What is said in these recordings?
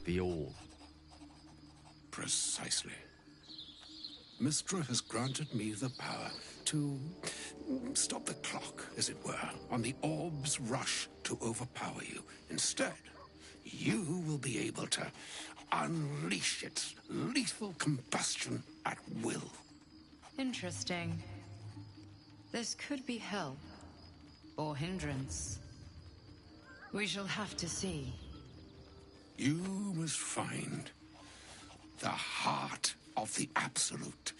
The All. Precisely. Mistra has granted me the power to stop the clock, as it were, on the orb's rush to overpower you. Instead, you will be able to unleash its lethal combustion at will. Interesting. This could be help, or hindrance. We shall have to see. You must find the heart of the Absolute,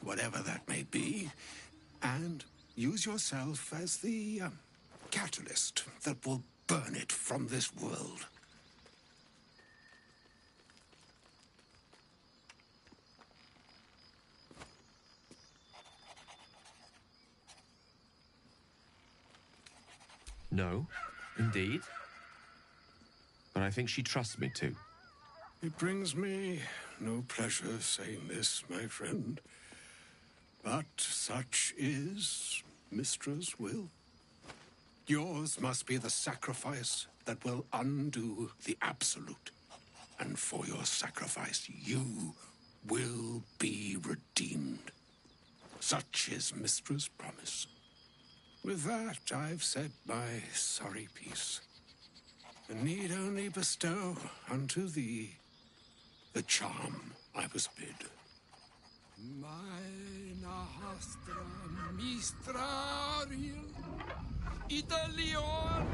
whatever that may be, and use yourself as the catalyst that will burn it from this world. No, indeed. But I think she trusts me too. It brings me no pleasure saying this, my friend. But such is Mistra's will. Yours must be the sacrifice that will undo the Absolute. And for your sacrifice, you will be redeemed. Such is Mistra's promise. With that, I've said my sorry piece, and need only bestow unto thee the charm I was bid. Mina hastra mistrariel Italior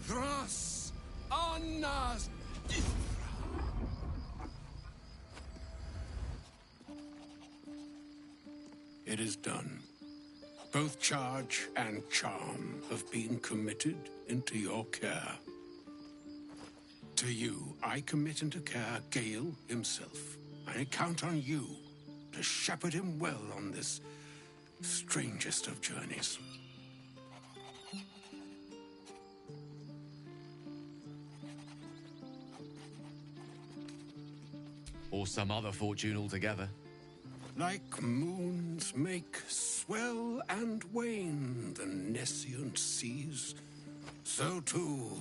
thras annas It is done. Both charge and charm have been committed into your care. To you, I commit into care Gale himself. I count on you to shepherd him well on this strangest of journeys. Or some other fortune altogether. Like moons make swell and wane the nescient seas, so too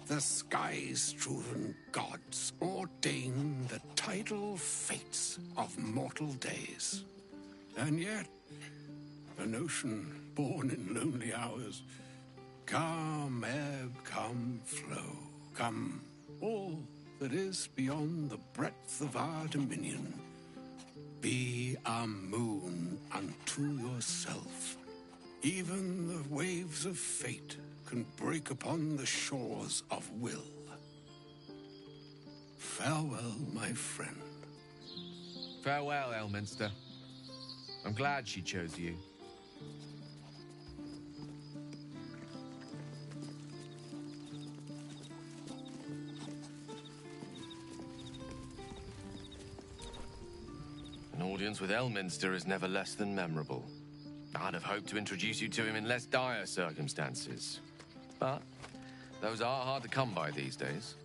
the sky-strewn gods ordain the tidal fates of mortal days. And yet, an ocean born in lonely hours, come ebb, come flow, come all that is beyond the breadth of our dominion. Be a moon unto yourself. Even the waves of fate can break upon the shores of will. Farewell, my friend. Farewell, Elminster. I'm glad she chose you. An audience with Elminster is never less than memorable. I'd have hoped to introduce you to him in less dire circumstances. But those are hard to come by these days.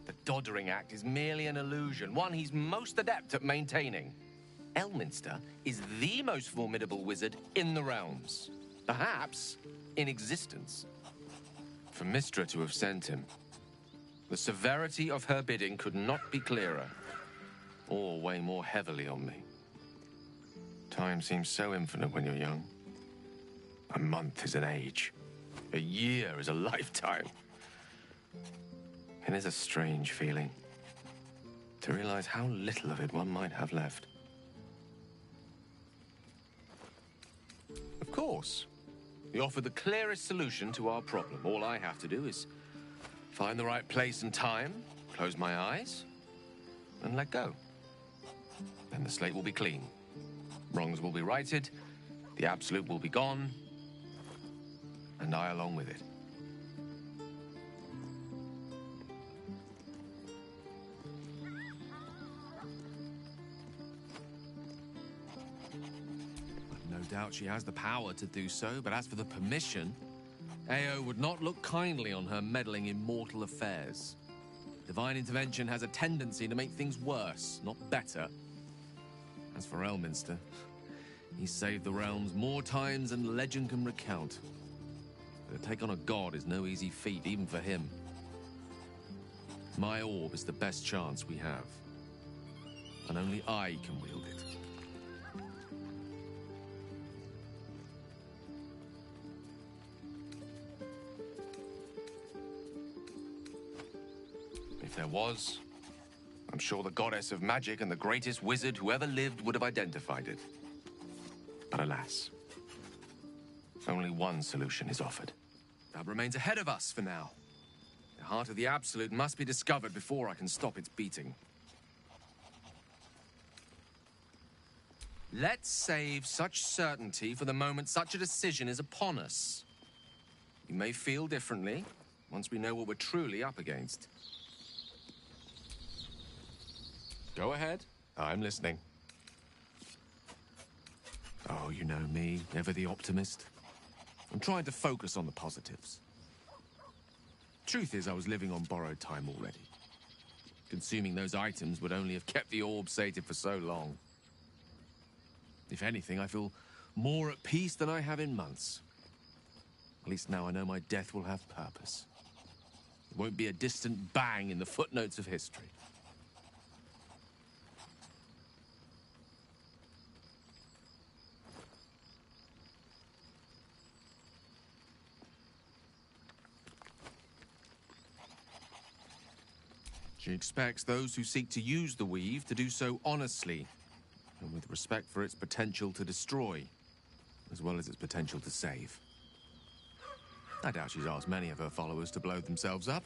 The Doddering Act is merely an illusion, one he's most adept at maintaining. Elminster is the most formidable wizard in the realms, perhaps in existence. For Mistra to have sent him, the severity of her bidding could not be clearer, or weigh more heavily on me. Time seems so infinite when you're young. A month is an age. A year is a lifetime. It is a strange feeling to realize how little of it one might have left. Of course, you offer the clearest solution to our problem. All I have to do is find the right place and time, close my eyes, and let go. Then the slate will be clean. Wrongs will be righted, the Absolute will be gone, and I along with it. No doubt she has the power to do so, but as for the permission, Ao would not look kindly on her meddling in mortal affairs. Divine intervention has a tendency to make things worse, not better. As for Elminster, he's saved the realms more times than legend can recount. But to take on a god is no easy feat, even for him. My orb is the best chance we have. And only I can wield it. If there was, I'm sure the goddess of magic and the greatest wizard who ever lived would have identified it. But alas, only one solution is offered. That remains ahead of us for now. The heart of the Absolute must be discovered before I can stop its beating. Let's save such certainty for the moment such a decision is upon us. You may feel differently once we know what we're truly up against. Go ahead. I'm listening. Oh, you know me, ever the optimist. I'm trying to focus on the positives. Truth is, I was living on borrowed time already. Consuming those items would only have kept the orb sated for so long. If anything, I feel more at peace than I have in months. At least now I know my death will have purpose. It won't be a distant bang in the footnotes of history. She expects those who seek to use the weave to do so honestly, and with respect for its potential to destroy, as well as its potential to save. I doubt she's asked many of her followers to blow themselves up.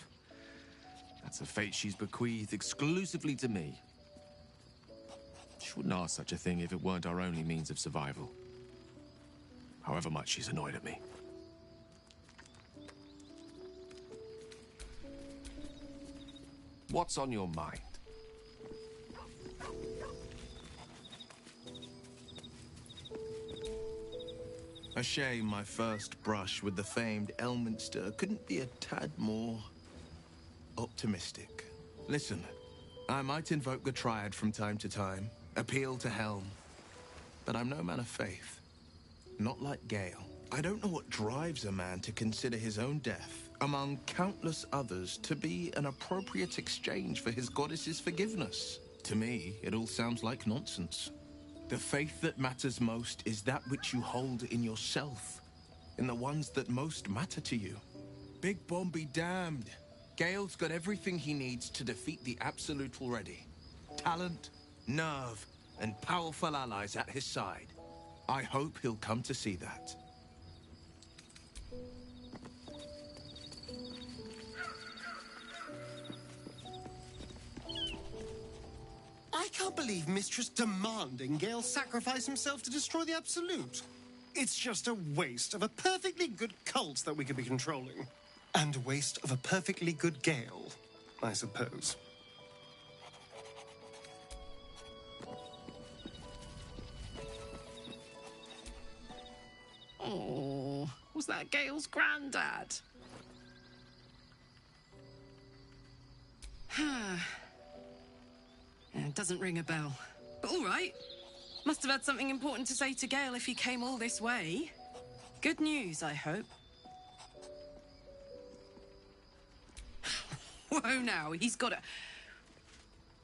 That's a fate she's bequeathed exclusively to me. She wouldn't ask such a thing if it weren't our only means of survival. However much she's annoyed at me. What's on your mind? A shame my first brush with the famed Elminster couldn't be a tad more optimistic. Listen, I might invoke the Triad from time to time, appeal to Helm, but I'm no man of faith. Not like Gale. I don't know what drives a man to consider his own death, among countless others, to be an appropriate exchange for his goddess's forgiveness. To me, it all sounds like nonsense. The faith that matters most is that which you hold in yourself, in the ones that most matter to you. Big Bomb be damned. Gale's got everything he needs to defeat the Absolute already. Talent, nerve, and powerful allies at his side. I hope he'll come to see that. I can't believe Mistress demanding Gale sacrifice himself to destroy the Absolute. It's just a waste of a perfectly good cult that we could be controlling. And a waste of a perfectly good Gale, I suppose. Oh, was that Gale's granddad? It doesn't ring a bell. But all right. Must have had something important to say to Gale if he came all this way. Good news, I hope. Whoa, now, he's got a...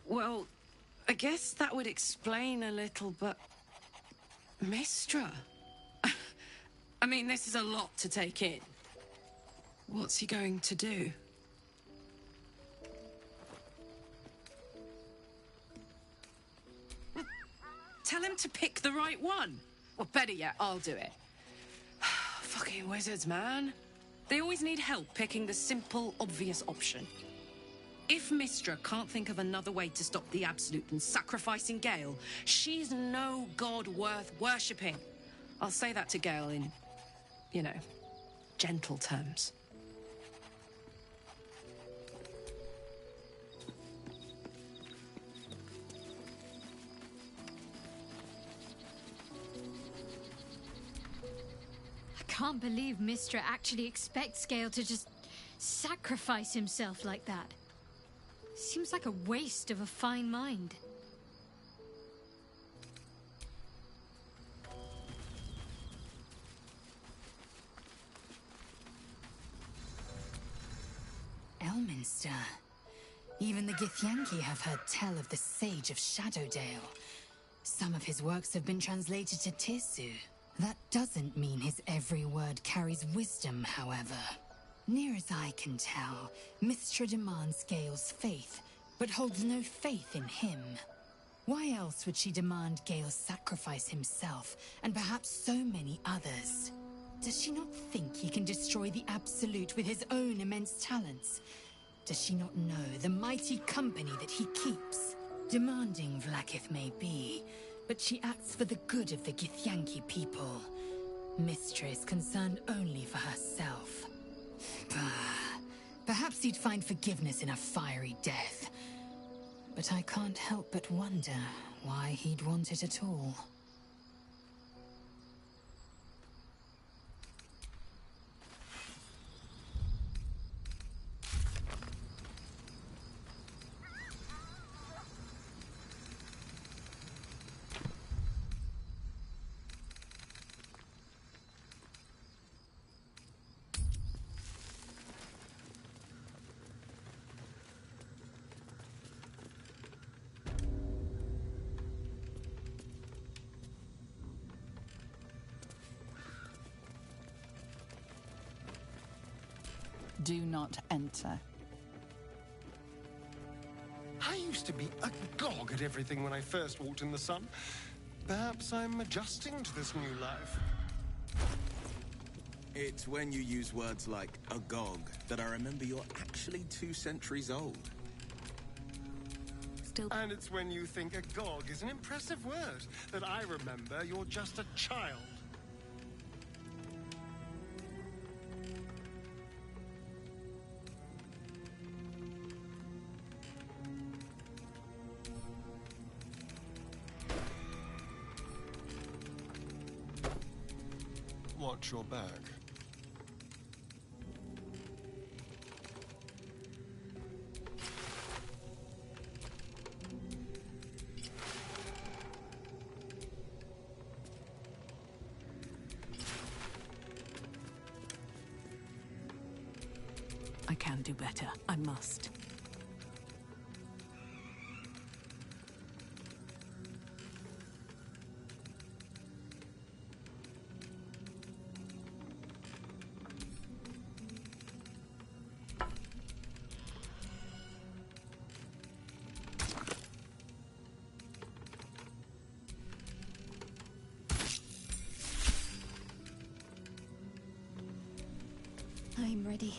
Well, I guess that would explain a little, but... Mistra? I mean, this is a lot to take in. What's he going to do? Tell him to pick the right one. Or better yet, I'll do it. Fucking wizards, man. They always need help picking the simple, obvious option. If Mistra can't think of another way to stop the Absolute than sacrificing Gale, she's no god worth worshipping. I'll say that to Gale in, you know, gentle terms. I can't believe Mistra actually expects Gale to just sacrifice himself like that. Seems like a waste of a fine mind. Elminster. Even the Githyanki have heard tell of the Sage of Shadowdale. Some of his works have been translated to Tirsu. That doesn't mean his every word carries wisdom, however. Near as I can tell, Mystra demands Gale's faith, but holds no faith in him. Why else would she demand Gale sacrifice himself, and perhaps so many others? Does she not think he can destroy the Absolute with his own immense talents? Does she not know the mighty company that he keeps? Demanding Vlaakith may be, but she acts for the good of the Githyanki people. Mystra is concerned only for herself. Perhaps he'd find forgiveness in a fiery death. But I can't help but wonder why he'd want it at all. Do not enter. I used to be agog at everything when I first walked in the sun. Perhaps I'm adjusting to this new life. It's when you use words like agog that I remember you're actually 2 centuries old. And it's when you think agog is an impressive word that I remember you're just a child. Watch your back. I can do better. I must. I'm ready.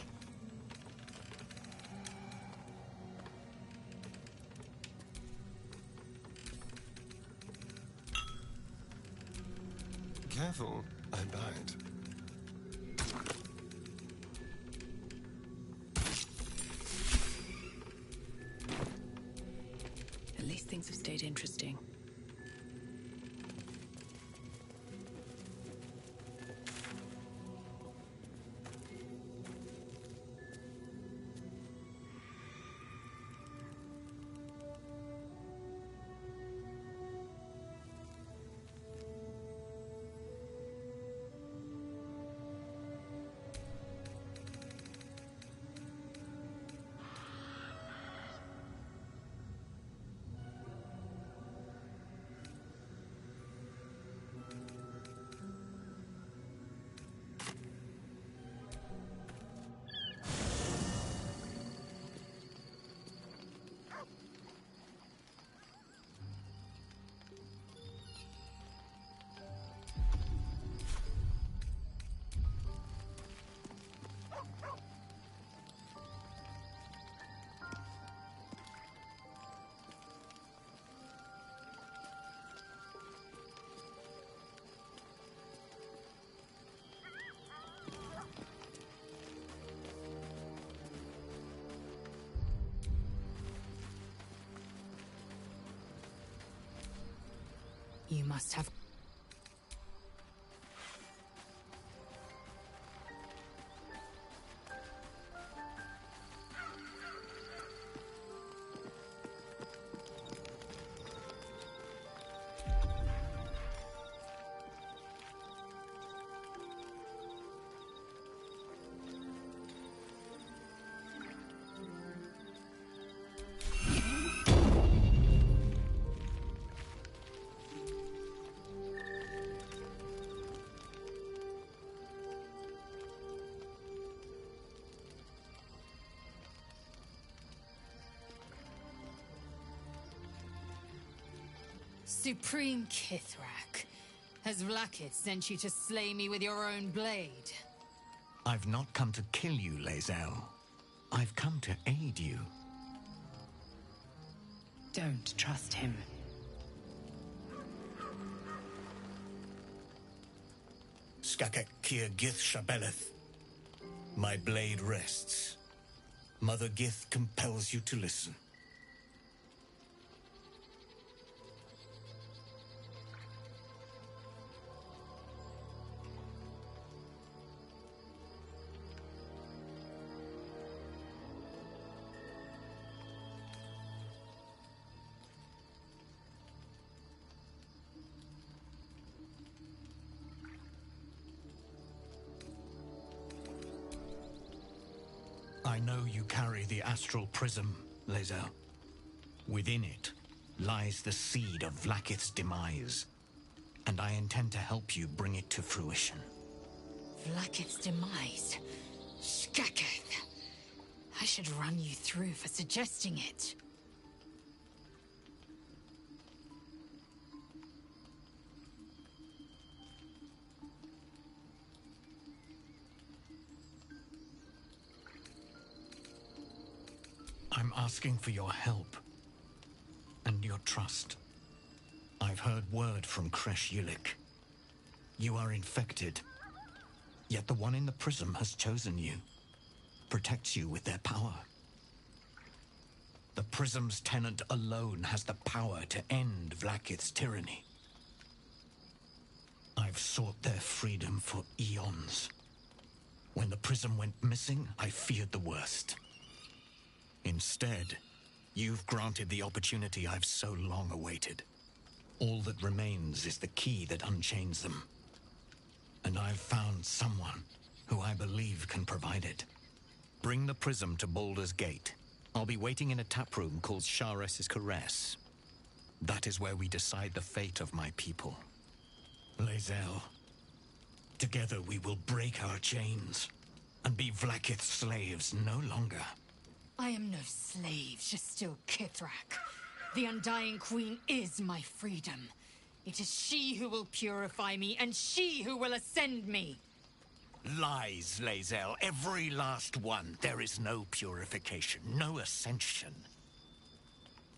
Careful, I bite. At least things have stayed interesting. You must have... Supreme Kithrak, has Vlaakith sent you to slay me with your own blade? I've not come to kill you, Lae'zel. I've come to aid you. Don't trust him. Skakek Kier Gith Shabeleth. My blade rests. Mother Gith compels you to listen. I know you carry the astral prism, Lae'zel. Within it lies the seed of Vlaakith's demise, and I intend to help you bring it to fruition. Vlaakith's demise? Skaketh! I should run you through for suggesting it. I'm asking for your help and your trust. I've heard word from Kresh Yulik. You are infected, yet the one in the prism has chosen you, protects you with their power. The prism's tenant alone has the power to end Vlaakith's tyranny. I've sought their freedom for eons. When the prism went missing, I feared the worst. Instead, you've granted the opportunity I've so long awaited. All that remains is the key that unchains them. And I've found someone who I believe can provide it. Bring the prism to Baldur's Gate. I'll be waiting in a taproom called Shares's Caress. That is where we decide the fate of my people. Lae'zel, together we will break our chains and be Vlaakith's slaves no longer. I am no slave, Jastil Kithrak. The Undying Queen is my freedom. It is she who will purify me, and she who will ascend me. Lies, Lae'zel. Every last one. There is no purification, no ascension.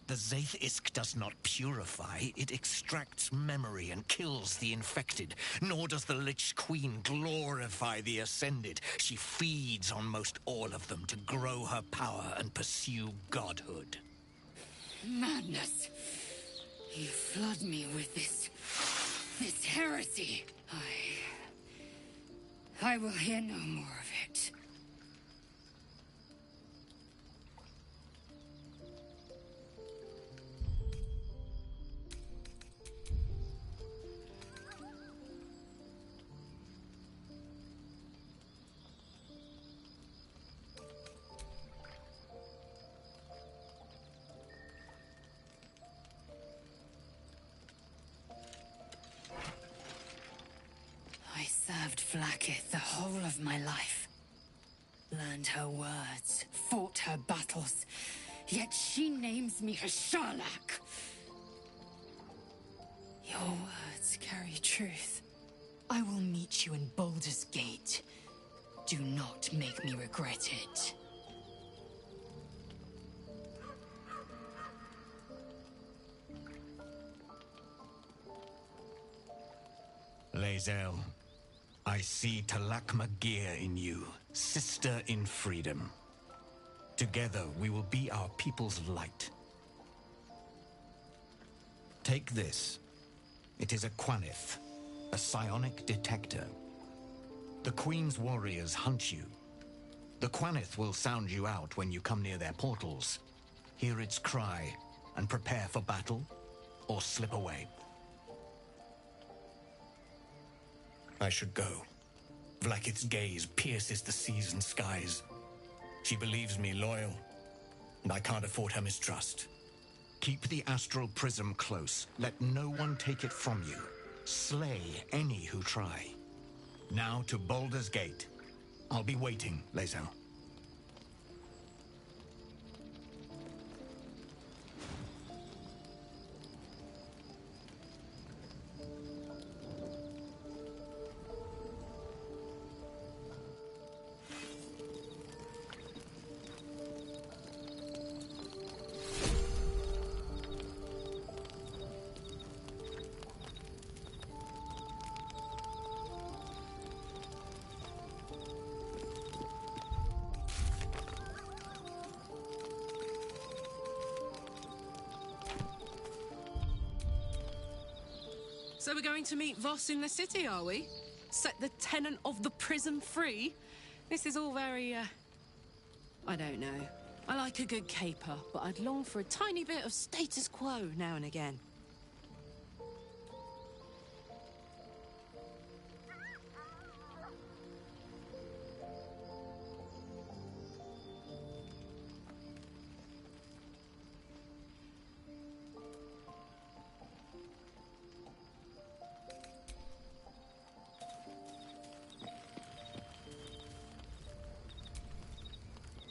The Zaith Isk does not purify. It extracts memory and kills the infected. Nor does the Lich Queen glorify the ascended. She feeds on most all of them to grow her power and pursue godhood. Madness! You flood me with this heresy. I will hear no more of it. I served Vlaakith the whole of my life. Learned her words, fought her battles, yet she names me her Sharlak. Your words carry truth. I will meet you in Baldur's Gate. Do not make me regret it. Lae'zel, I see Talak Magir in you, sister in freedom. Together we will be our people's light. Take this. It is a Quanith, a psionic detector. The Queen's warriors hunt you. The Quanith will sound you out when you come near their portals. Hear its cry and prepare for battle, or slip away. I should go. Vlaakith's gaze pierces the seas and skies. She believes me loyal, and I can't afford her mistrust. Keep the astral prism close. Let no one take it from you. Slay any who try. Now to Baldur's Gate. I'll be waiting, Lae'zel. So we're going to meet Voss in the city, are we? Set the tenant of the prison free? This is all very, I don't know. I like a good caper, but I'd long for a tiny bit of status quo now and again.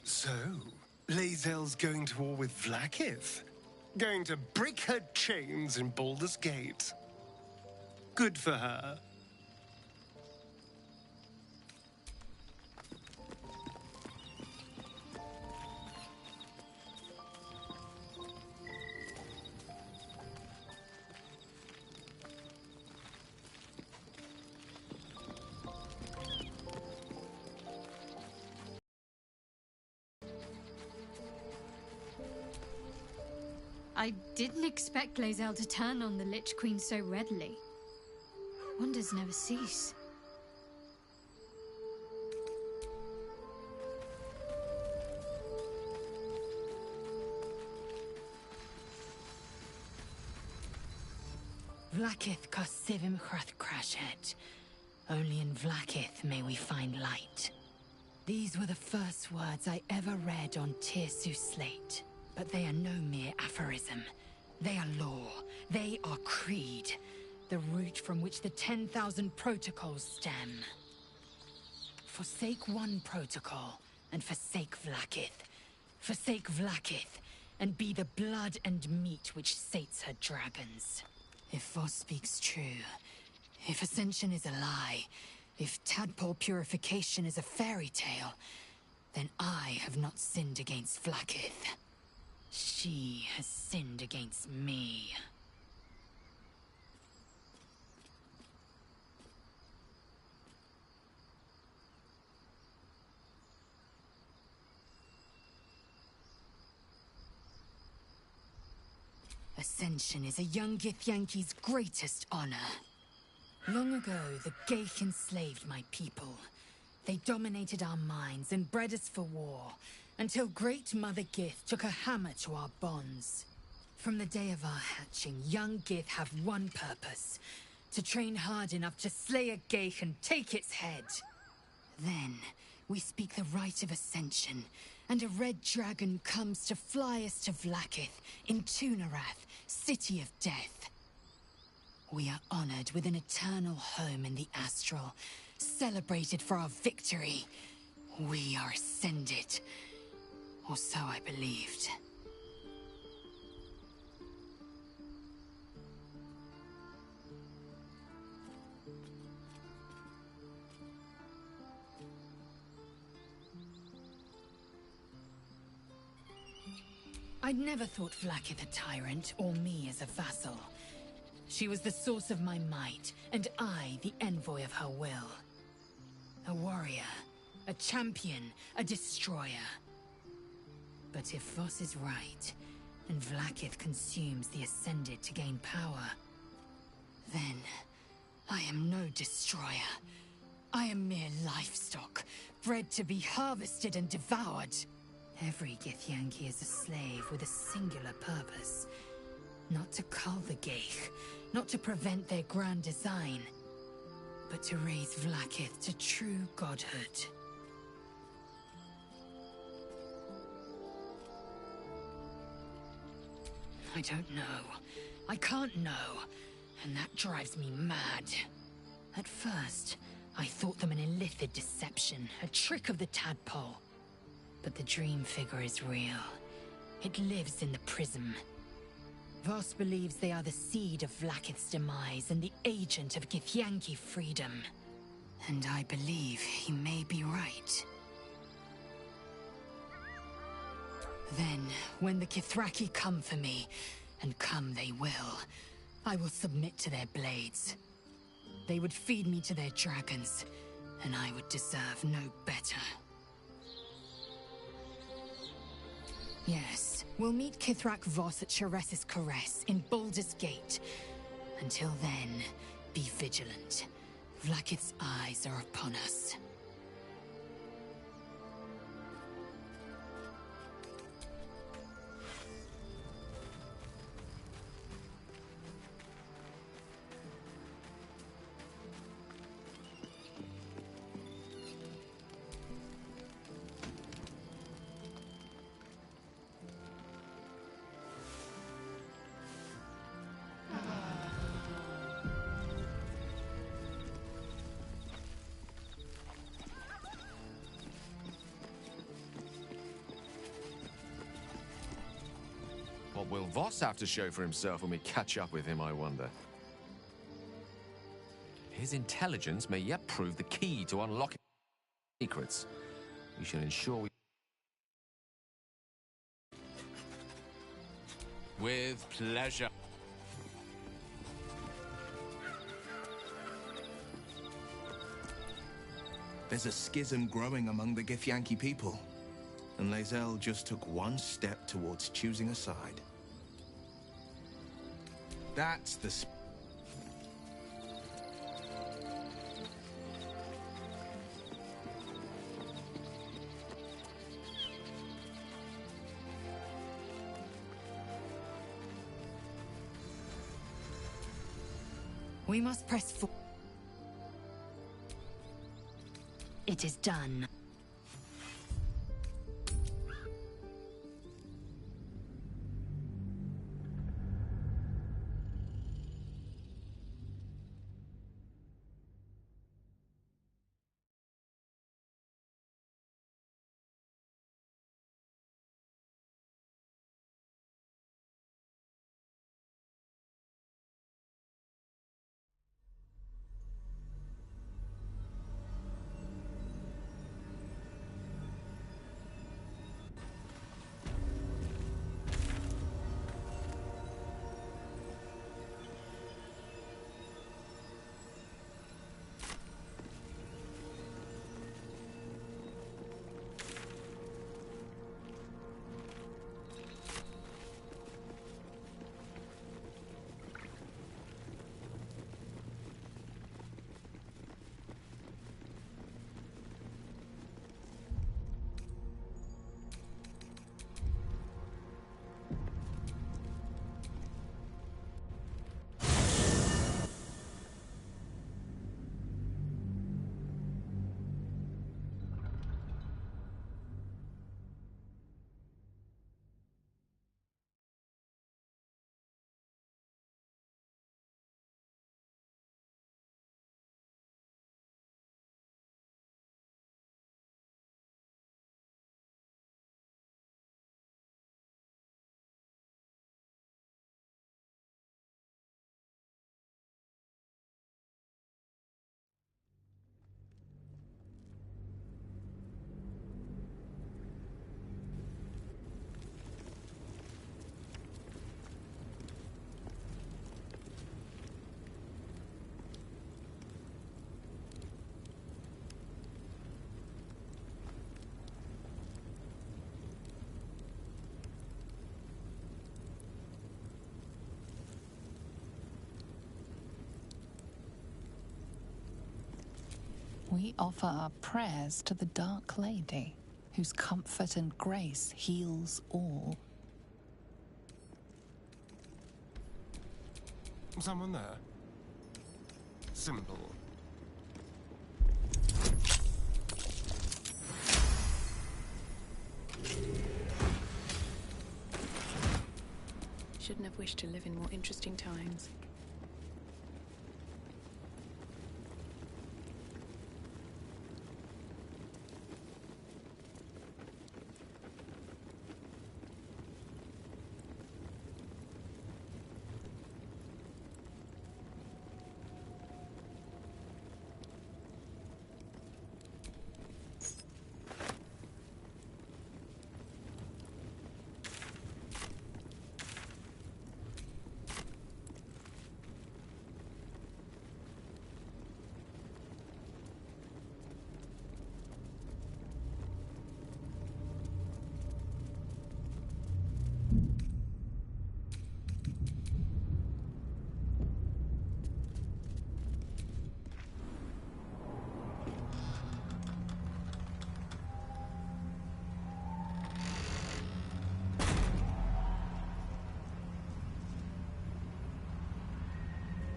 So, Lae'zel's going to war with Vlaakith? Going to break her chains in Baldur's Gate? Good for her. I didn't expect Lae'zel to turn on the Lich Queen so readily. Wonders never cease. Vlaakith Kosivim Chrath Crashet. Only in Vlaakith may we find light. These were the first words I ever read on Tirsu's slate. But they are no mere aphorism. They are law. They are creed. The root from which the 10,000 protocols stem. Forsake one protocol, and forsake Vlaakith. Forsake Vlaakith, and be the blood and meat which sates her dragons. If Voss speaks true, if Ascension is a lie, if tadpole purification is a fairy tale, then I have not sinned against Vlaakith. She has sinned against me. Ascension is a young Githyanki's greatest honor. Long ago, the Geich enslaved my people. They dominated our minds and bred us for war, until Great Mother Gith took a hammer to our bonds. From the day of our hatching, young Gith have one purpose: to train hard enough to slay a Geich and take its head. Then, we speak the rite of Ascension, and a red dragon comes to fly us to Vlaakith, in Tunarath, City of Death. We are honored with an eternal home in the Astral, celebrated for our victory. We are ascended. Or so I believed. I'd never thought Vlaakith a tyrant, or me as a vassal. She was the source of my might, and I the envoy of her will. A warrior, a champion, a destroyer. But if Voss is right, and Vlaakith consumes the Ascended to gain power, then I am no destroyer. I am mere livestock, bred to be harvested and devoured. Every Githyanki is a slave with a singular purpose. Not to cull the Geich, not to prevent their grand design, but to raise Vlaakith to true godhood. I don't know. I can't know. And that drives me mad. At first, I thought them an illithid deception, a trick of the tadpole. But the dream figure is real. It lives in the prism. Voss believes they are the seed of Vlaakith's demise and the agent of Githyanki freedom. And I believe he may be right. Then, when the Kithraki come for me, and come they will, I will submit to their blades. They would feed me to their dragons, and I would deserve no better. Yes, we'll meet Kithrak Voss at Chares's Caress in Baldur's Gate. Until then, be vigilant. Vlaakith's eyes are upon us. What will Voss have to show for himself when we catch up with him, I wonder? His intelligence may yet prove the key to unlocking secrets. We shall ensure we... With pleasure. There's a schism growing among the Githyanki people, and Lae'zel just took one step towards choosing a side. That's the... We must press forward. It is done. We offer our prayers to the Dark Lady, whose comfort and grace heals all. Someone there? Simple. Shouldn't have wished to live in more interesting times.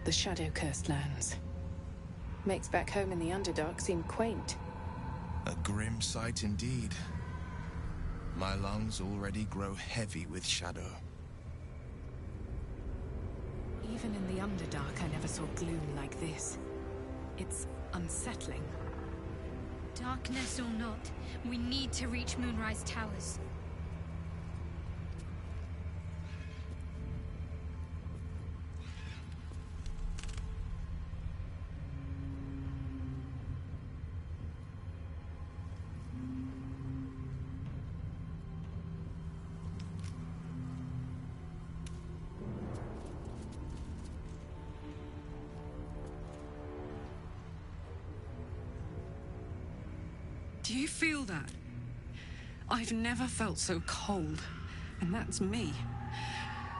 the shadow-cursed lands. Makes back home in the Underdark seem quaint. A grim sight indeed. My lungs already grow heavy with shadow. Even in the Underdark, I never saw gloom like this. It's unsettling. Darkness or not, we need to reach Moonrise Towers. Do you feel that? I've never felt so cold, and that's me.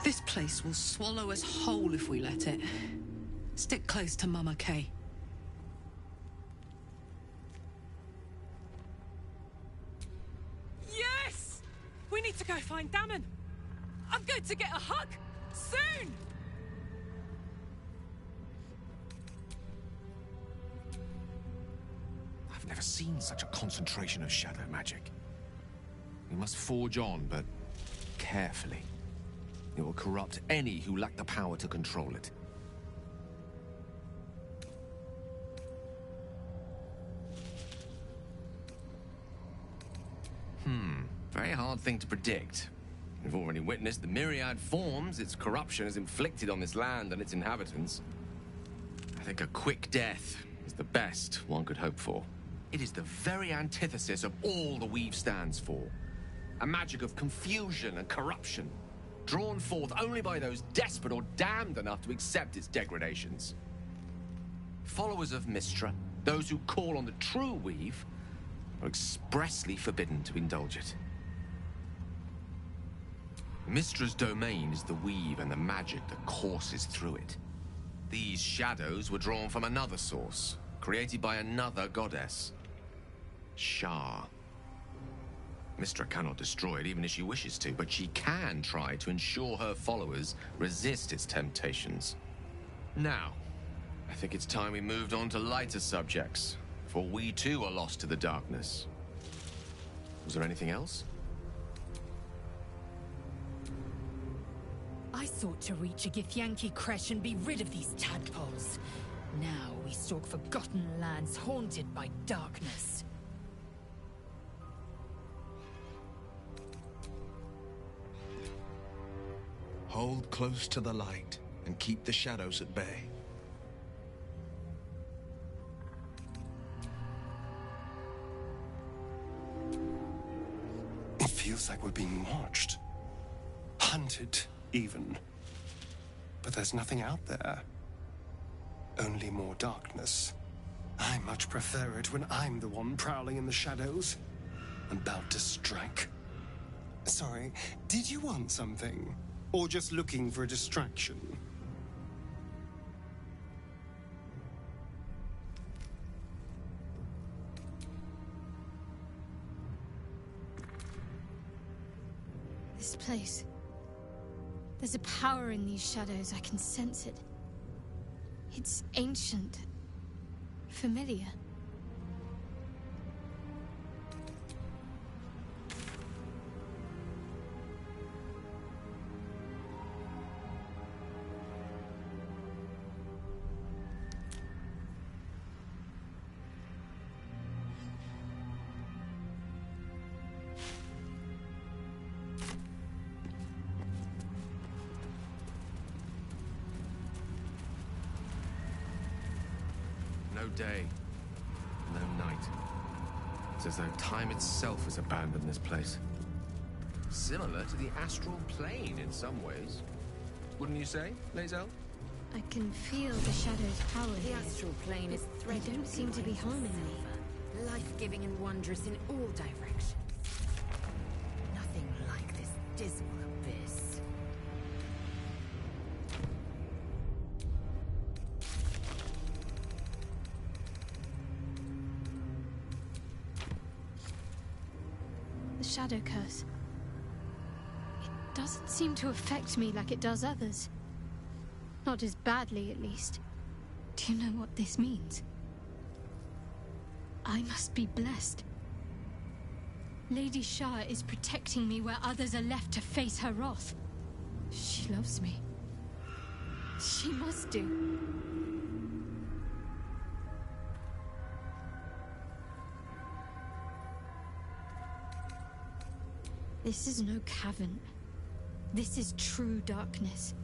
This place will swallow us whole if we let it. Stick close to Mama Kay. Yes! We need to go find Damon. I'm going to get a hug soon! I've never seen such a concentration of shadow magic. We must forge on, but carefully. It will corrupt any who lack the power to control it. Very hard thing to predict. We've already witnessed the myriad forms its corruption has inflicted on this land and its inhabitants. I think a quick death is the best one could hope for. It is the very antithesis of all the Weave stands for. A magic of confusion and corruption, drawn forth only by those desperate or damned enough to accept its degradations. Followers of Mystra, those who call on the true Weave, are expressly forbidden to indulge it. Mystra's domain is the Weave and the magic that courses through it. These shadows were drawn from another source, created by another goddess. Shah. Mystra cannot destroy it even if she wishes to, but she can try to ensure her followers resist its temptations. Now, I think it's time we moved on to lighter subjects, for we too are lost to the darkness. Was there anything else? I sought to reach a Githyanki creche and be rid of these tadpoles. Now we stalk forgotten lands haunted by darkness. Hold close to the light and keep the shadows at bay. It feels like we're being watched. Hunted, even. But there's nothing out there. Only more darkness. I much prefer it when I'm the one prowling in the shadows. About to strike. Sorry, did you want something? Or just looking for a distraction? This place. There's a power in these shadows, I can sense it. It's ancient. Familiar. No day, no night. It's as though time itself has abandoned this place. Similar to the astral plane in some ways. Wouldn't you say, Lae'zel? I can feel the shadow's power The here. astral plane is They threaded don't with seem to be lines of harming me. silver, life-giving and wondrous in all directions. Nothing like this dismal abyss. The shadow curse. It doesn't seem to affect me like it does others. Not as badly, at least. Do you know what this means? I must be blessed. Lady Shah is protecting me where others are left to face her wrath. She loves me. She must do. This is no cavern. This is true darkness.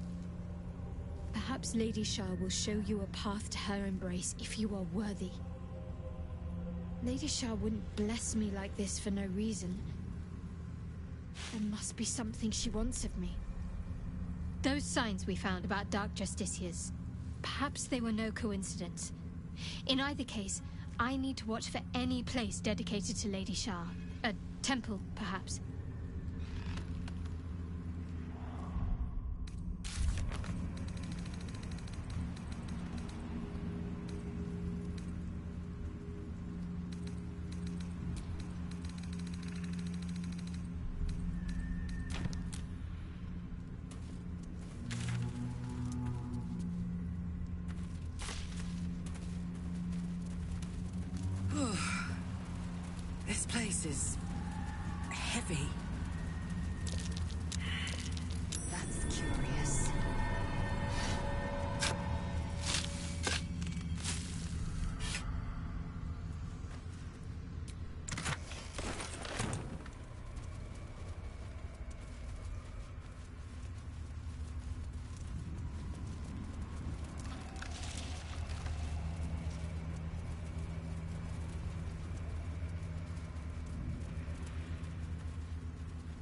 Perhaps Lady Shah will show you a path to her embrace if you are worthy. Lady Shah wouldn't bless me like this for no reason. There must be something she wants of me. Those signs we found about Dark Justiciars, perhaps they were no coincidence. In either case, I need to watch for any place dedicated to Lady Shah. A temple, perhaps. This place is heavy. That's curious.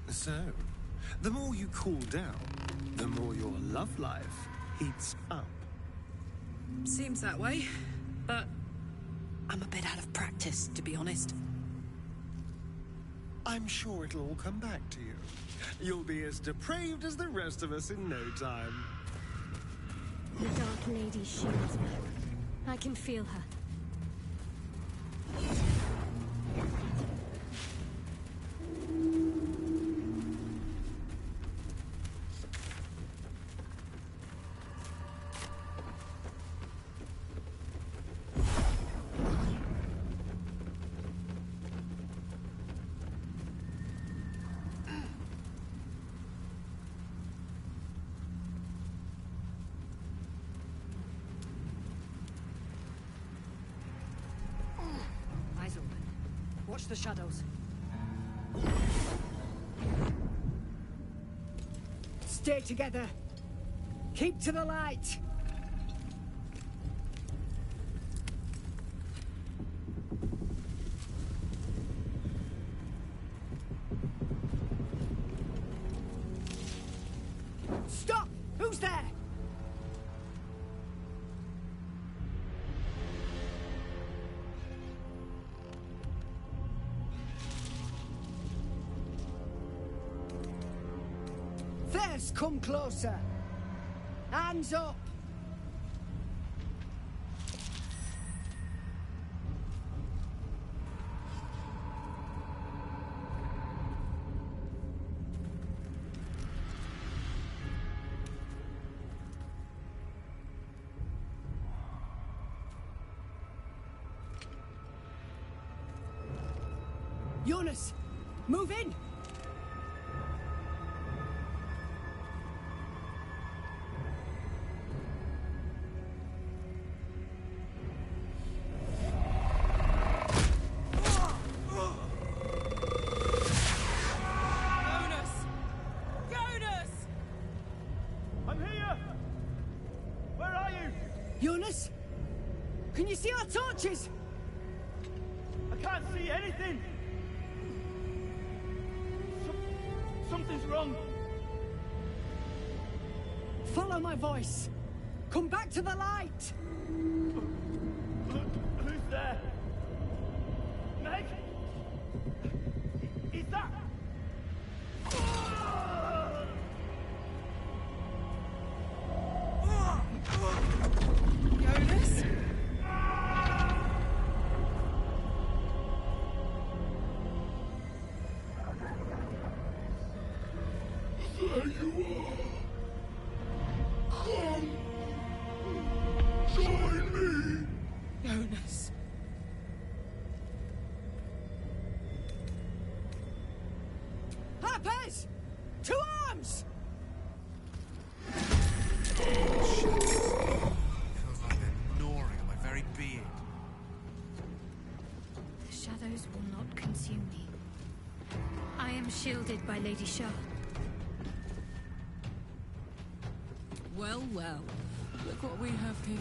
So, the more you cool down, the more your love life heats up. Seems that way, but I'm a bit out of practice, to be honest. I'm sure it'll all come back to you. You'll be as depraved as the rest of us in no time. The Dark Lady shields me. I can feel her. Eyes open. Watch the shadows. Stay together. Keep to the light. Stop! Who's there? There's come closer. Hands up. Jonas, move in. Jonas? Can you see our torches? I can't see anything. Something's wrong. Follow my voice. Come back to the light. Who's there? Meg? Is that... Jonas? There you are. Come. led by Lady Shah. Well, well. Look what we have here.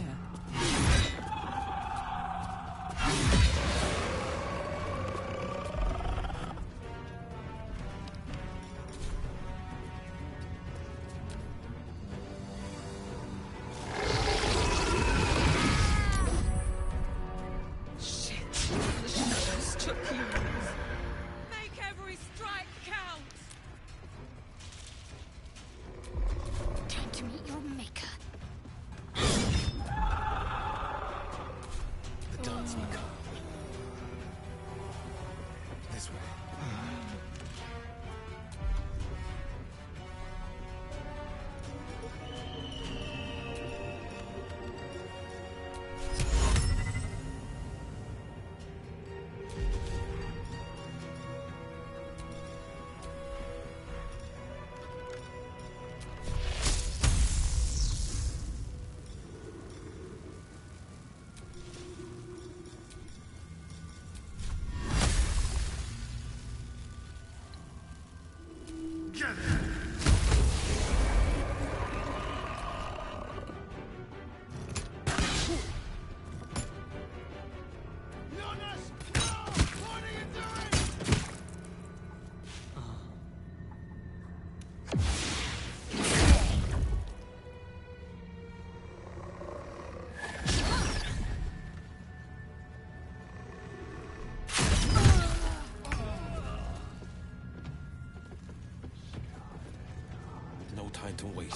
Time to waste.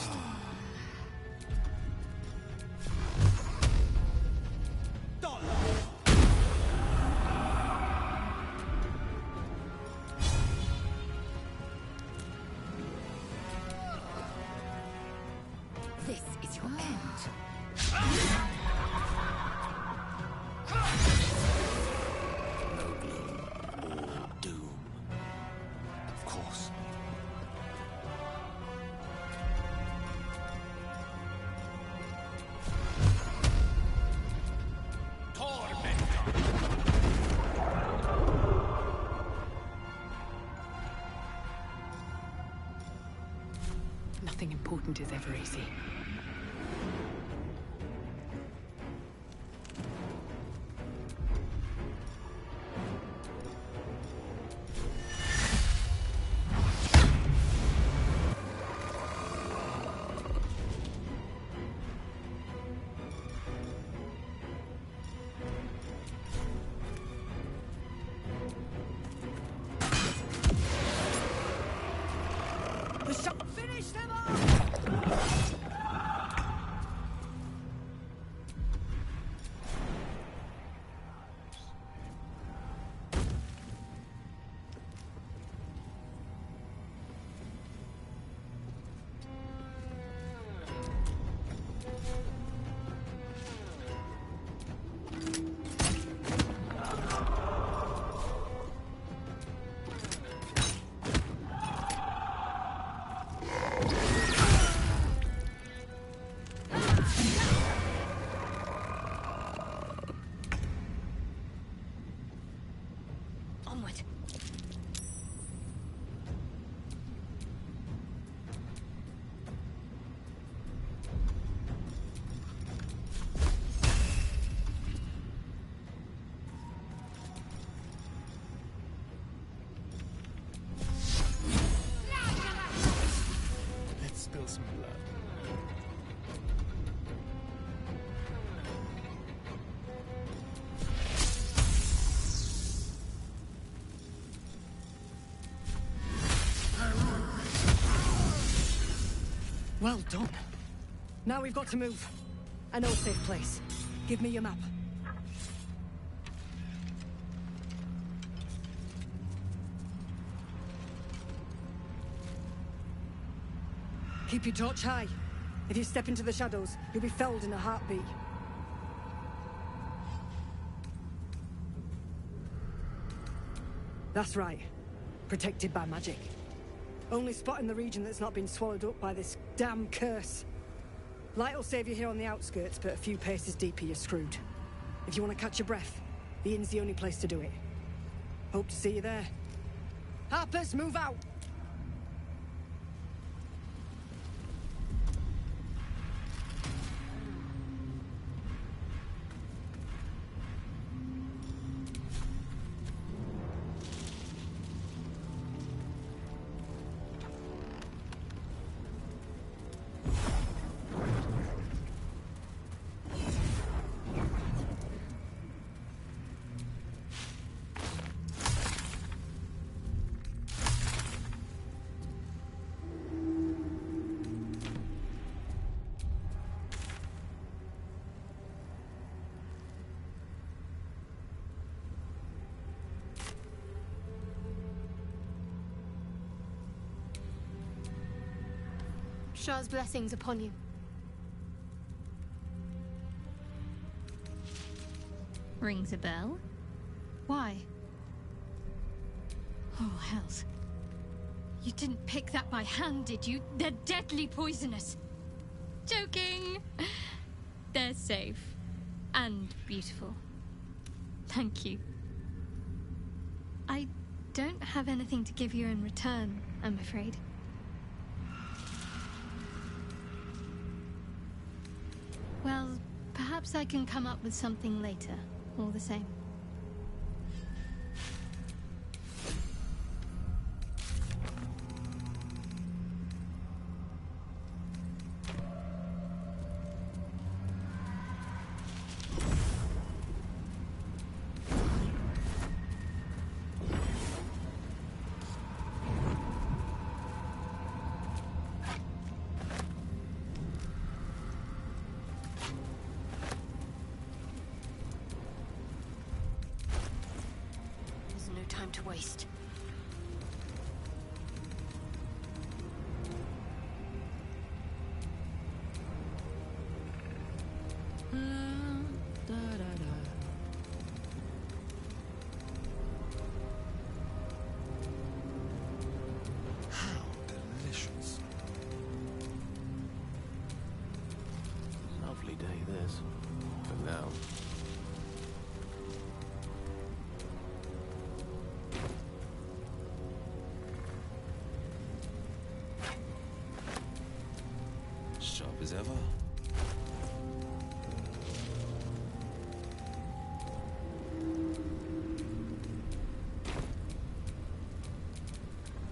This is your end. No gloom, all doom. Of course. Nothing important is ever easy. Finish them off! Onward. Let's spill some blood. Well done. Now we've got to move. I know a safe place. Give me your map. Keep your torch high. If you step into the shadows, you'll be felled in a heartbeat. That's right. Protected by magic. Only spot in the region that's not been swallowed up by this damn curse. Light will save you here on the outskirts, but a few paces deeper, you're screwed. If you want to catch your breath, the inn's the only place to do it. Hope to see you there. Harpers, move out! Shah's blessings upon you. Rings a bell? Why? Oh, hells. You didn't pick that by hand, did you? They're deadly poisonous. Joking. They're safe. And beautiful. Thank you. I don't have anything to give you in return, I'm afraid. Well, perhaps I can come up with something later, all the same. To waste. How delicious. Lovely day this, for now. Sharp as ever.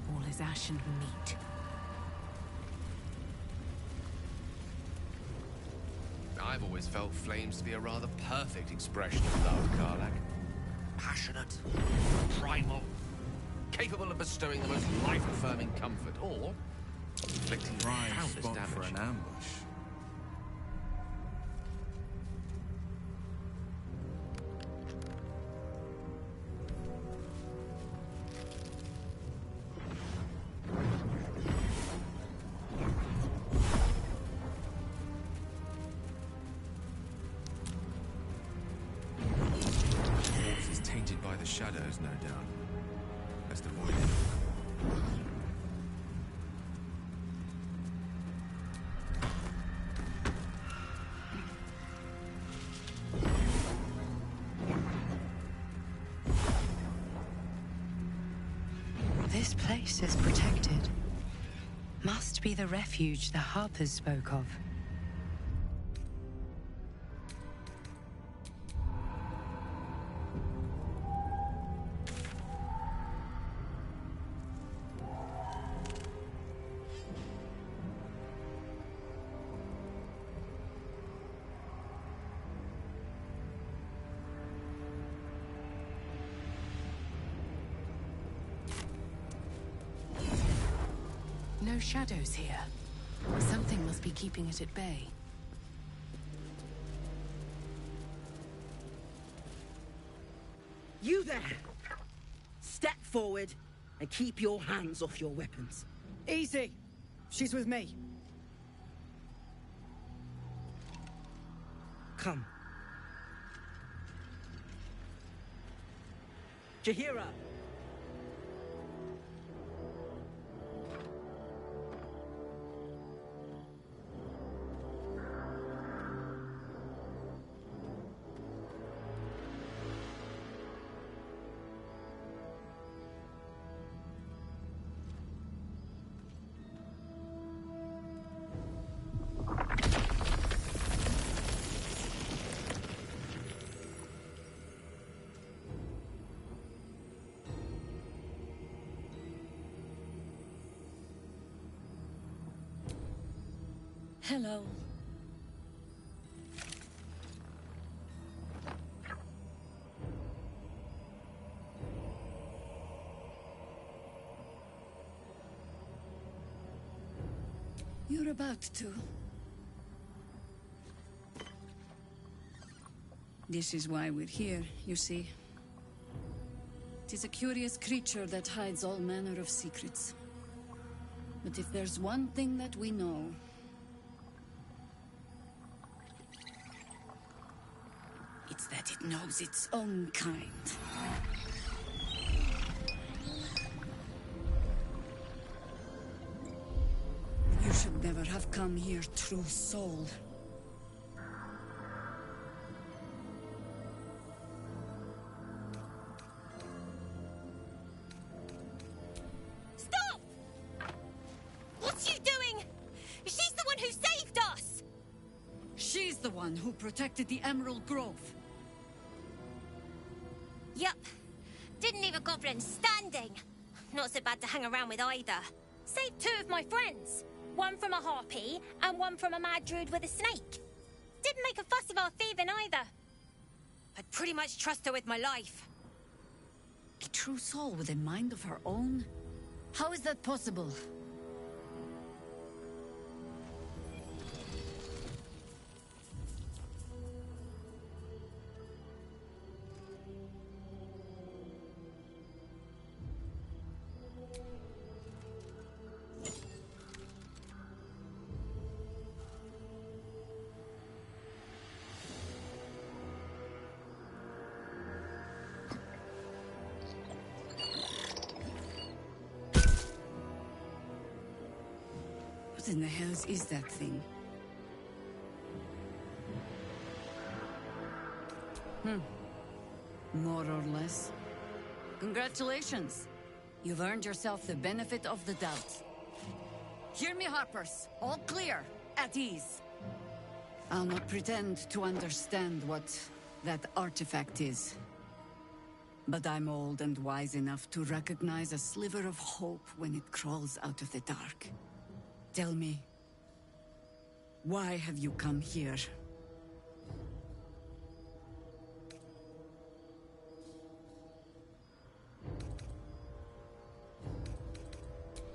All is ash and meat. I've always felt flames to be a rather perfect expression of love, Karlak. Passionate, primal, capable of bestowing the most life-affirming comfort, or inflicting the Prime profoundest spot damage. for an ambush. This is tainted by the shadows, no doubt. Best avoid it. This place is protected. Must be the refuge the Harpers spoke of. No shadows here. Something must be keeping it at bay. You there! Step forward and keep your hands off your weapons. Easy. She's with me. Come. Jahira! Hello. You're about to. This is why we're here, you see. It is a curious creature that hides all manner of secrets. But if there's one thing that we know, it's that it knows its own kind. You should never have come here, true soul. Stop! What's you doing? She's the one who saved us! She's the one who protected the Emerald Grove. Yup. Didn't leave a goblin standing. Not so bad to hang around with either. Saved two of my friends. One from a harpy, and one from a mad druid with a snake. Didn't make a fuss of our thieving either. I'd pretty much trust her with my life. A true soul with a mind of her own? How is that possible? What in the hells is that thing? More or less. Congratulations. You've earned yourself the benefit of the doubt. Hear me, Harpers. All clear. At ease. I'll not pretend to understand what that artifact is. But I'm old and wise enough to recognize a sliver of hope when it crawls out of the dark. Tell me, why have you come here?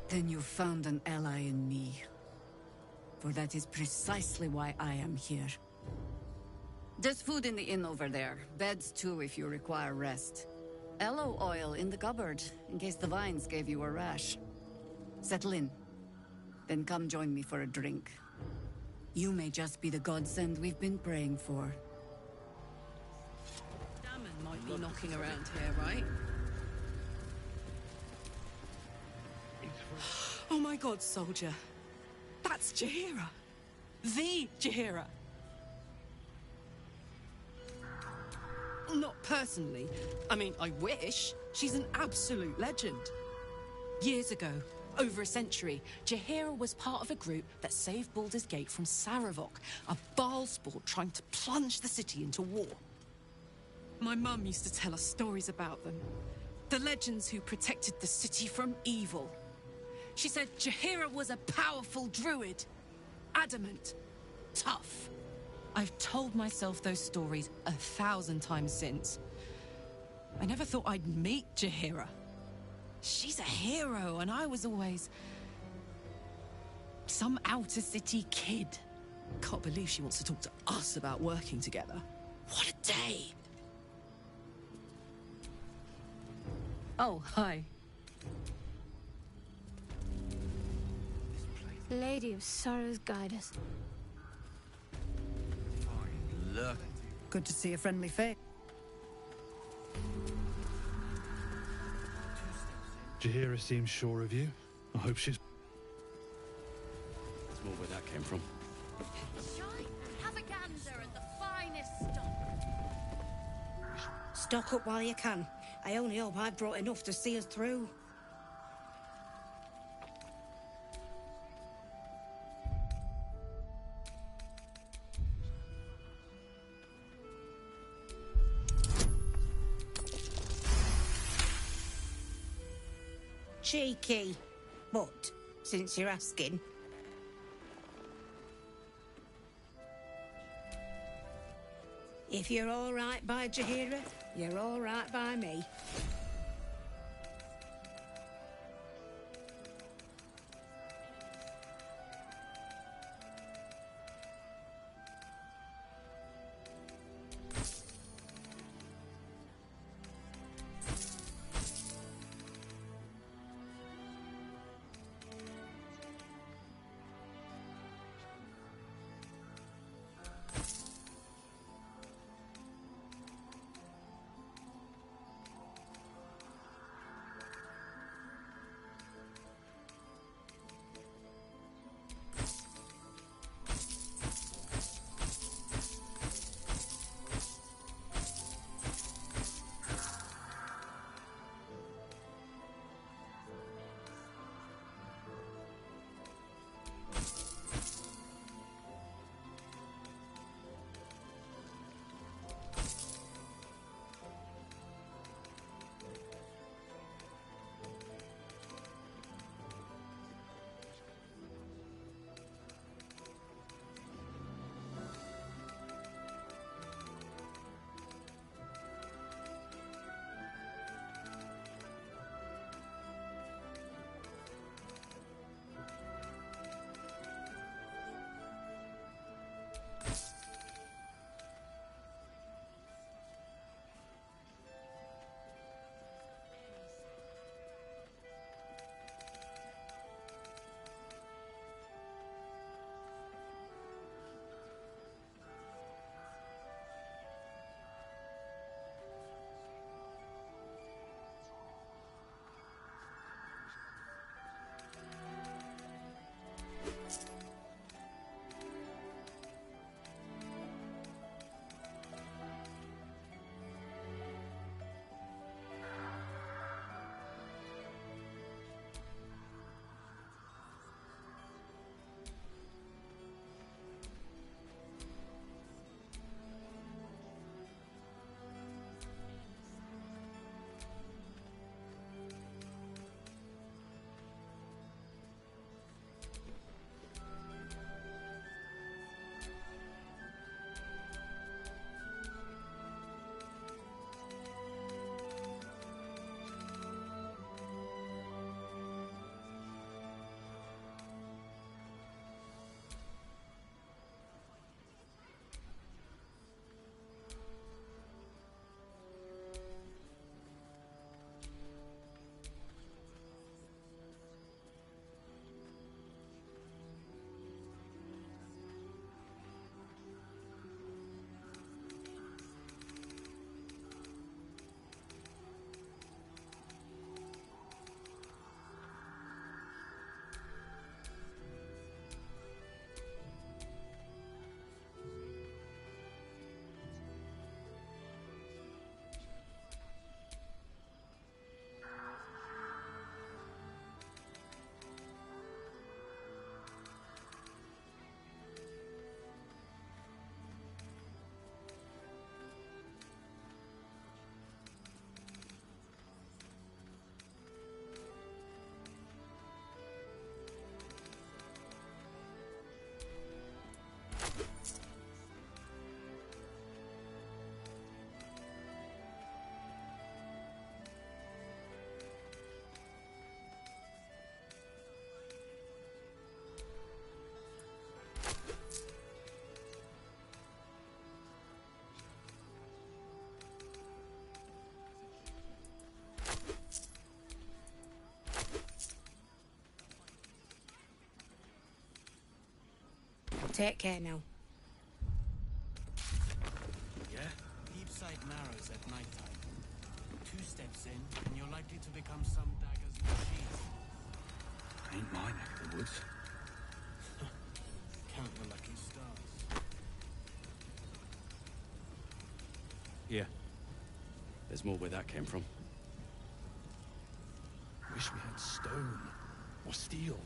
Then you found an ally in me. For that is precisely why I am here. There's food in the inn over there. Beds too if you require rest. Aloe oil in the cupboard, in case the vines gave you a rash. Settle in. Then come join me for a drink. You may just be the godsend we've been praying for. Damon might be knocking around here, right? Oh my god, soldier. That's Jaheira. The Jaheira. Not personally. I mean, I wish. She's an absolute legend. Years ago, over a century, Jaheira was part of a group that saved Baldur's Gate from Saravok, a Baalsport trying to plunge the city into war. My mum used to tell us stories about them. The legends who protected the city from evil. She said Jaheira was a powerful druid. Adamant. Tough. I've told myself those stories 1,000 times since. I never thought I'd meet Jaheira. She's a hero, and I was always some outer city kid. Can't believe she wants to talk to us about working together. What a day! Oh, hi. Lady of Sorrows, guide us. Look. Good to see a friendly face. Jaheira seems sure of you. I hope she's... That's more where that came from. Shine! Have a gander at the finest stock. Stock up while you can. I only hope I brought enough to see us through. Cheeky. But, since you're asking... If you're all right by Jaheira, you're all right by me. Take care now. Yeah? Deep sight narrows at night time. 2 steps in, and you're likely to become some dagger's machine. Ain't my neck of the woods. Count the lucky stars. Yeah. There's more where that came from. Wish we had stone or steel.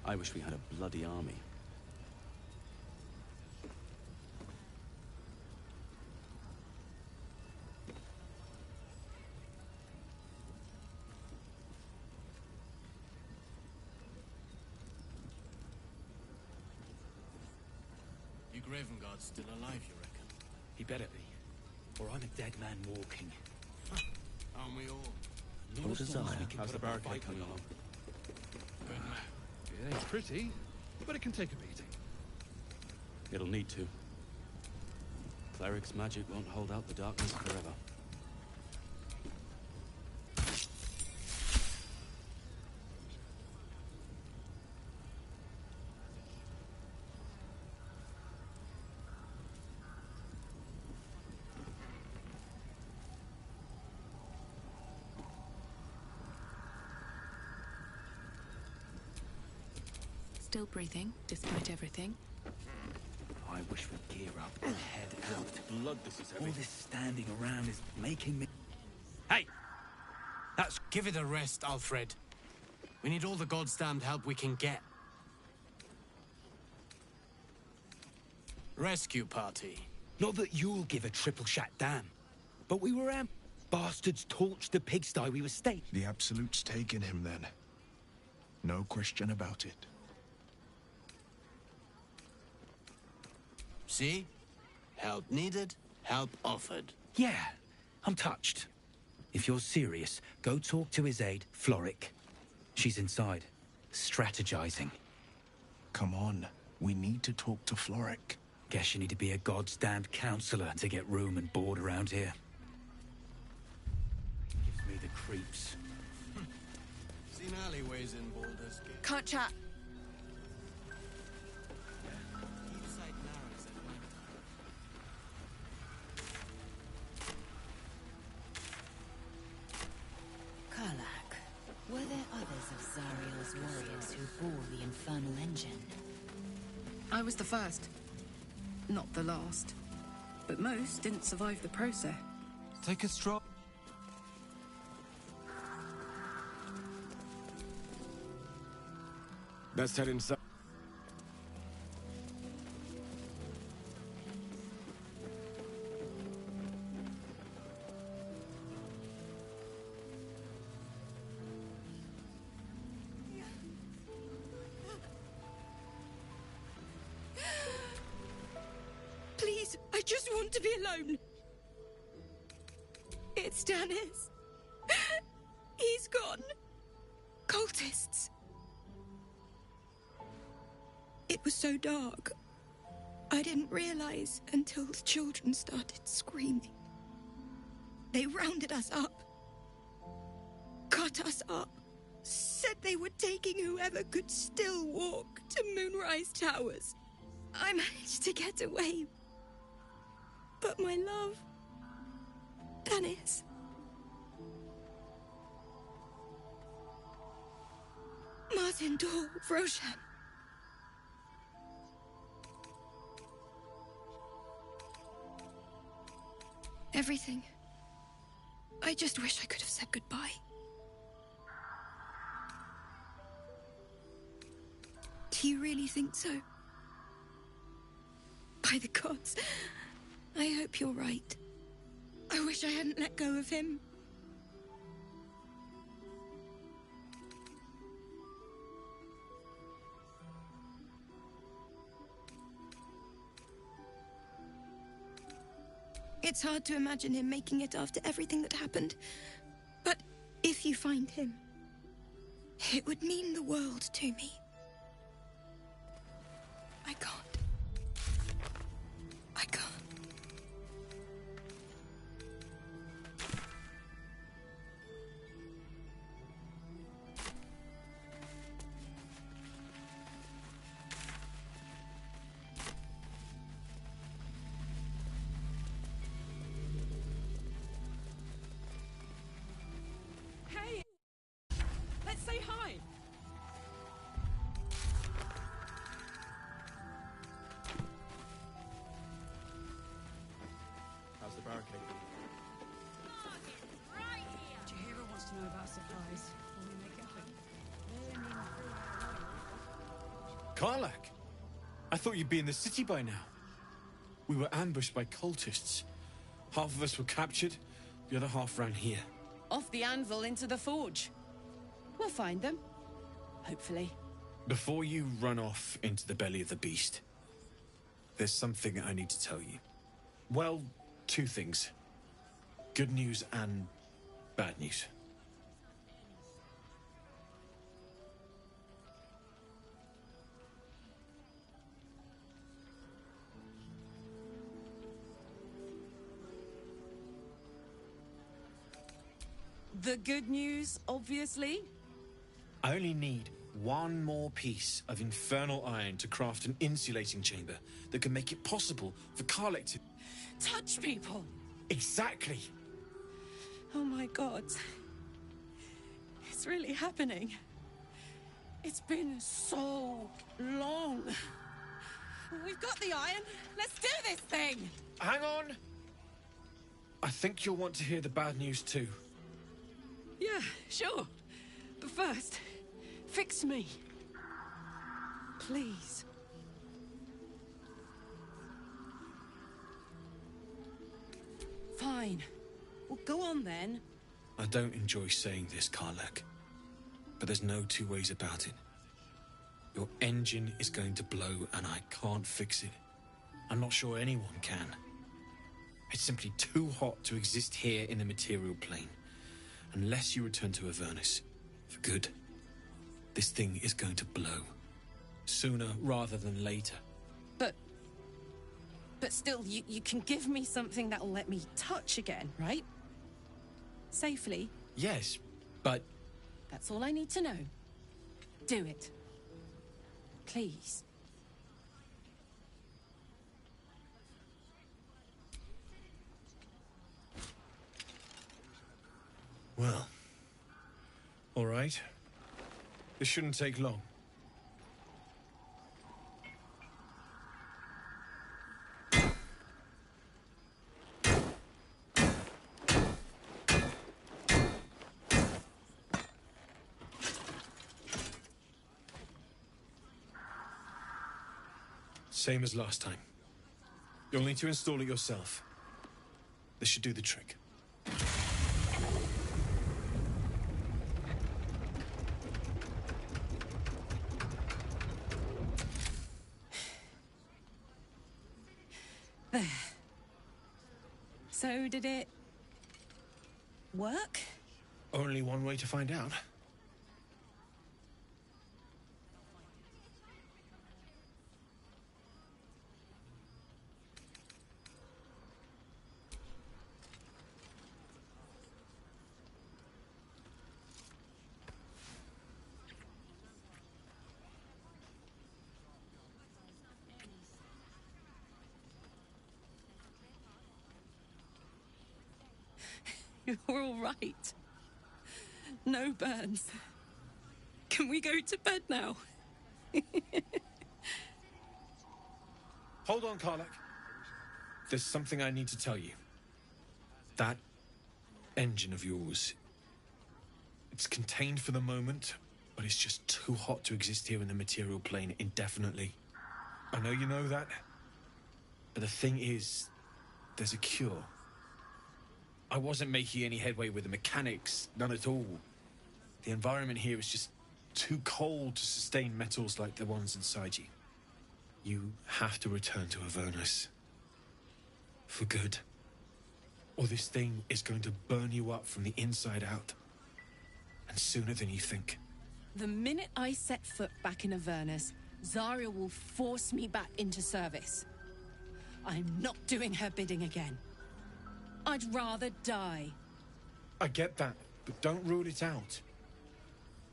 I wish we had a bloody army. You Graven Guard's still alive, you reckon? He better be, or I'm a dead man walking. Aren't we all? No desire. How's the barricade coming along? Good man. It ain't pretty, but it can take a beating. It'll need to. Cleric's magic won't hold out the darkness forever. Still breathing, despite everything. I wish we'd gear up and head out. Blood, this is heavy. All this standing around is making me... Hey! Give it a rest, Alfred. We need all the god's damned help we can get. Rescue party. Not that you'll give a triple shot damn, but we were bastards torched the pigsty we were staked. The Absolute's taken him then. No question about it. See? Help needed, help offered. Yeah, I'm touched. If you're serious, go talk to his aide, Floric. She's inside, strategizing. Come on, we need to talk to Floric. Guess you need to be a god's damned counselor to get room and board around here. Gives me the creeps. Seen alleyways in Baldur's Gate. Can't chat. Deep sight narrows at night time. Karlach, were there others of Zariel's warriors who bore the infernal engine? I was the first. Not the last. But most didn't survive the process. Take a stroll. Best head inside. Please, I just want to be alone. It's Dennis. He's gone. Cultists. It was so dark. I didn't realize until the children started screaming. They rounded us up. Cut us up. Said they were taking whoever could still walk to Moonrise Towers. I managed to get away. But my love, Dennis. Martin Dor, Roshan. Everything. I just wish I could have said goodbye. Do you really think so? By the gods, I hope you're right. I wish I hadn't let go of him. It's hard to imagine him making it after everything that happened. But if you find him, it would mean the world to me. I can't. I can't. Karlak! I thought you'd be in the city by now. We were ambushed by cultists. Half of us were captured, the other half ran here. Off the anvil into the forge. We'll find them. Hopefully. Before you run off into the belly of the beast, there's something I need to tell you. Well, two things. Good news and bad news. The good news, obviously. I only need one more piece of infernal iron to craft an insulating chamber that can make it possible for Karlak to... Touch people! Exactly! Oh my god. It's really happening. It's been so long. We've got the iron. Let's do this thing! Hang on! I think you'll want to hear the bad news too. Yeah, sure. But first, fix me. Please. Fine. Well, go on then. I don't enjoy saying this, Karlak, but there's no two ways about it. Your engine is going to blow and I can't fix it. I'm not sure anyone can. It's simply too hot to exist here in the material plane. Unless you return to Avernus, for good, this thing is going to blow. Sooner rather than later. But still, you can give me something that'll let me touch again, right? Safely. Yes, but... That's all I need to know. Do it. Please. Well, all right. This shouldn't take long. Same as last time. You'll need to install it yourself. This should do the trick. There. So, did it... work? Only one way to find out. You're all right. No burns. Can we go to bed now? Hold on, Karlak. There's something I need to tell you. That engine of yours, it's contained for the moment, but it's just too hot to exist here in the material plane indefinitely. I know you know that, but the thing is, there's a cure. I wasn't making any headway with the mechanics, none at all. The environment here is just too cold to sustain metals like the ones inside you. You have to return to Avernus. For good. Or this thing is going to burn you up from the inside out. And sooner than you think. The minute I set foot back in Avernus, Zarya will force me back into service. I'm not doing her bidding again. I'd rather die. I get that, but don't rule it out.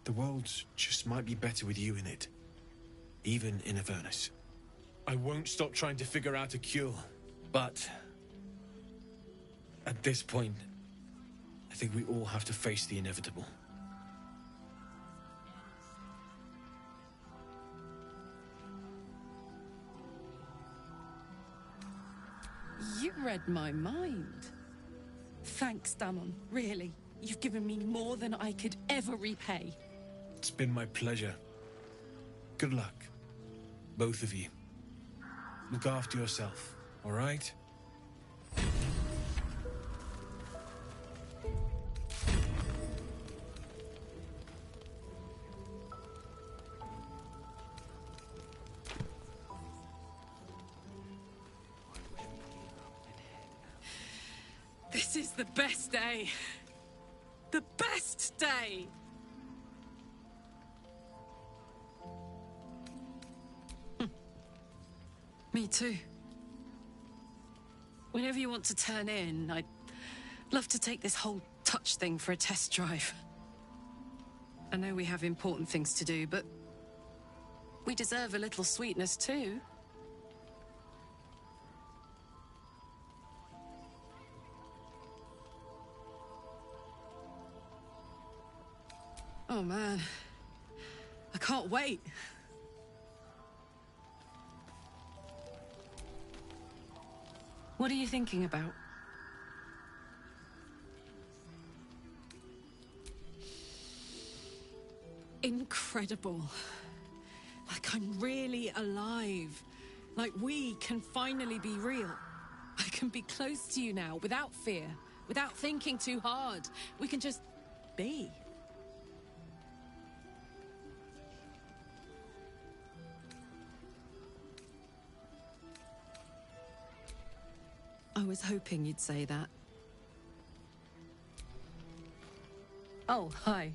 The world just might be better with you in it. Even in Avernus. I won't stop trying to figure out a cure, but... at this point, I think we all have to face the inevitable. You read my mind. Thanks, Damon. Really. You've given me more than I could ever repay. It's been my pleasure. Good luck. Both of you. Look after yourself, all right? This is the best day. The best day! Me too. Whenever you want to turn in, I'd love to take this whole touch thing for a test drive. I know we have important things to do, but we deserve a little sweetness too. Oh man, I can't wait. What are you thinking about? Incredible. Like I'm really alive. Like we can finally be real. I can be close to you now without fear, without thinking too hard. We can just be. I was hoping you'd say that. Oh, hi.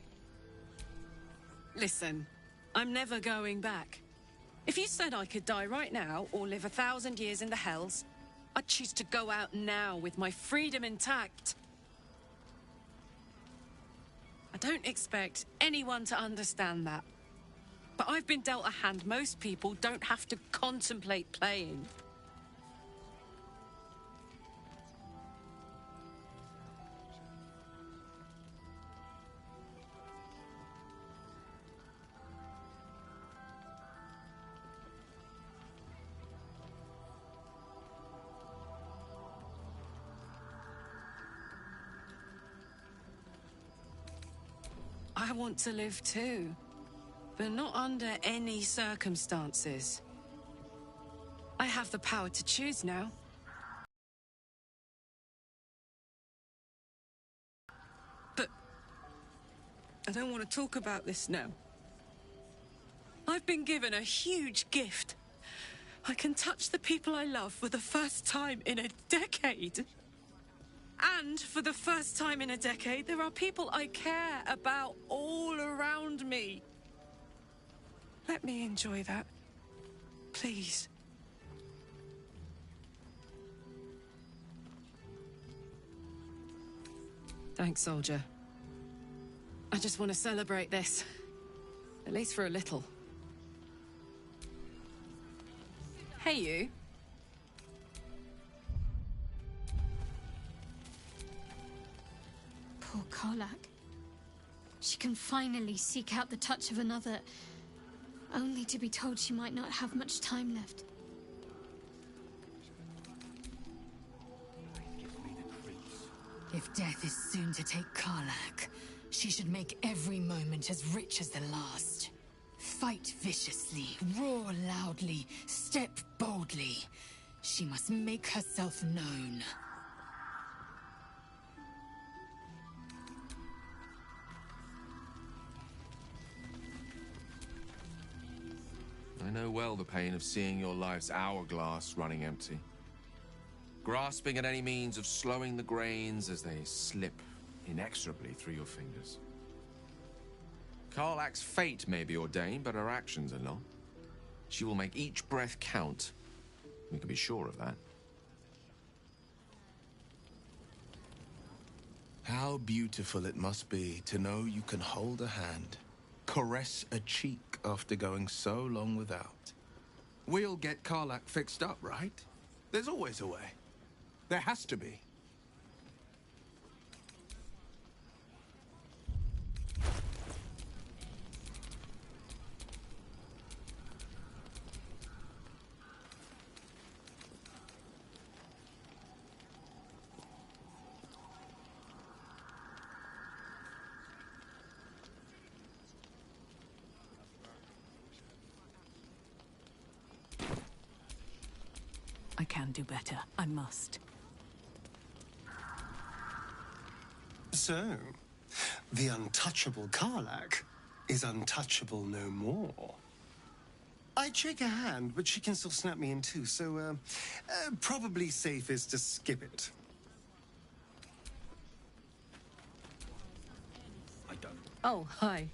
Listen, I'm never going back. If you said I could die right now or live 1,000 years in the Hells, I'd choose to go out now with my freedom intact. I don't expect anyone to understand that. But I've been dealt a hand most people don't have to contemplate playing. I want to live too, but not under any circumstances. I have the power to choose now. But I don't want to talk about this now. I've been given a huge gift. I can touch the people I love for the first time in a decade. And for the first time in a decade, there are people I care about all around me. Let me enjoy that, please. Thanks, soldier. I just want to celebrate this. At least for a little. Hey, you. Poor Karlak. She can finally seek out the touch of another, only to be told she might not have much time left. If death is soon to take Karlak, she should make every moment as rich as the last. Fight viciously, roar loudly, step boldly. She must make herself known. I know well the pain of seeing your life's hourglass running empty. Grasping at any means of slowing the grains as they slip inexorably through your fingers. Karlak's fate may be ordained, but her actions are not. She will make each breath count. We can be sure of that. How beautiful it must be to know you can hold a hand, caress a cheek after going so long without. We'll get Karlak fixed up, right? There's always a way. There has to be. can do better. I must. So, the untouchable Karlak is untouchable no more. I'd shake her hand, but she can still snap me in two, so, probably safest to skip it. Oh, hi.